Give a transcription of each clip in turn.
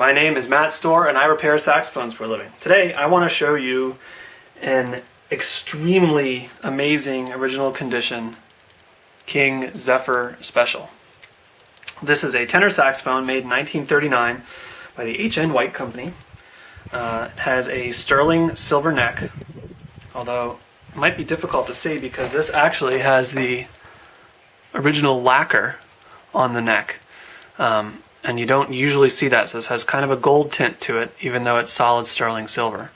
my name is Matt Stohrer and I repair saxophones for a living. Today I want to show you an extremely amazing original condition King Zephyr Special. This is a tenor saxophone made in 1939 by the H.N. White Company. It has a sterling silver neck, although it might be difficult to see because this actually has the original lacquer on the neck. And you don't usually see that, so this has kind of a gold tint to it, even though it's solid sterling silver.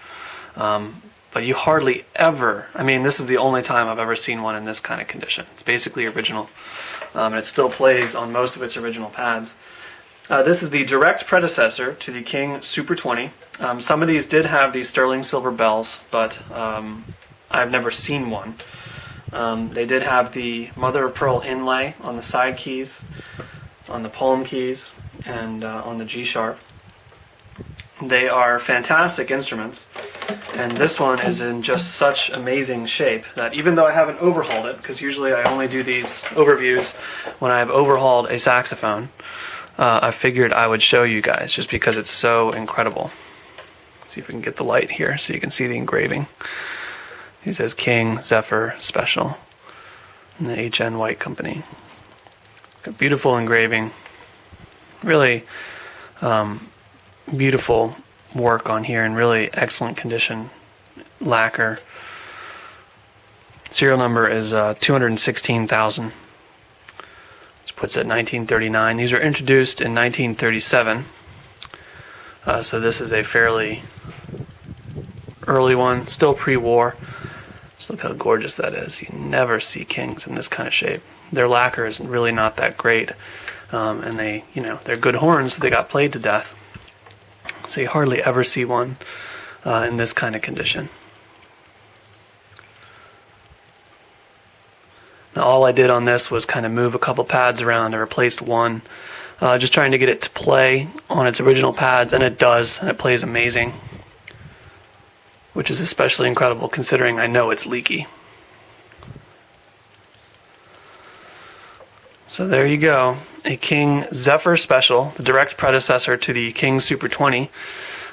But you hardly ever, this is the only time I've ever seen one in this kind of condition. It's basically original, and it still plays on most of its original pads. This is the direct predecessor to the King Super 20. Some of these did have these sterling silver bells, but I've never seen one. They did have the mother of pearl inlay on the side keys, on the palm keys, and on the G sharp. They are fantastic instruments, and this one is in just such amazing shape that even though I haven't overhauled it, because usually I only do these overviews when I have overhauled a saxophone, I figured I would show you guys just because it's so incredible. Let's see if we can get the light here so you can see the engraving. It says King Zephyr Special in the H.N. White Company. A beautiful engraving. Really beautiful work on here and really excellent condition lacquer. Serial number is 216,000, which puts it at 1939. These were introduced in 1937, so this is a fairly early one, still pre-war. Just look how gorgeous that is. You never see Kings in this kind of shape. Their lacquer is really not that great, and they're good horns, so they got played to death. So you hardly ever see one in this kind of condition. Now all I did on this was kind of move a couple pads around. I replaced one, just trying to get it to play on its original pads, and it does, and it plays amazing, which is especially incredible considering I know it's leaky. So there you go, a King Zephyr Special, the direct predecessor to the King Super 20.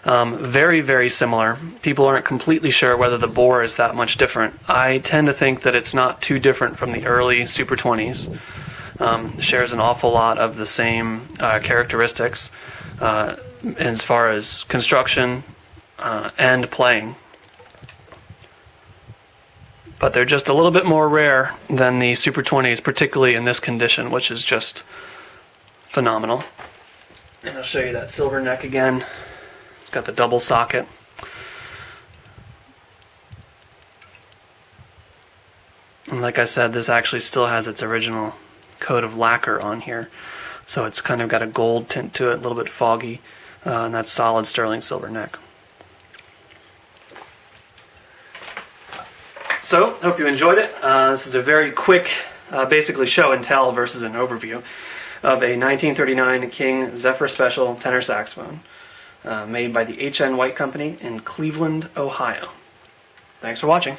Very, very similar. People aren't completely sure whether the bore is that much different. I tend to think that it's not too different from the early Super 20s. Shares an awful lot of the same characteristics as far as construction and playing. But they're just a little bit more rare than the Super 20s, particularly in this condition, which is just phenomenal. And I'll show you that silver neck again. It's got the double socket. And like I said, this actually still has its original coat of lacquer on here. So it's kind of got a gold tint to it, a little bit foggy, and that's solid sterling silver neck. So, hope you enjoyed it. This is a very quick, basically show and tell versus an overview of a 1939 King Zephyr Special tenor saxophone made by the H.N. White Company in Cleveland, Ohio. Thanks for watching.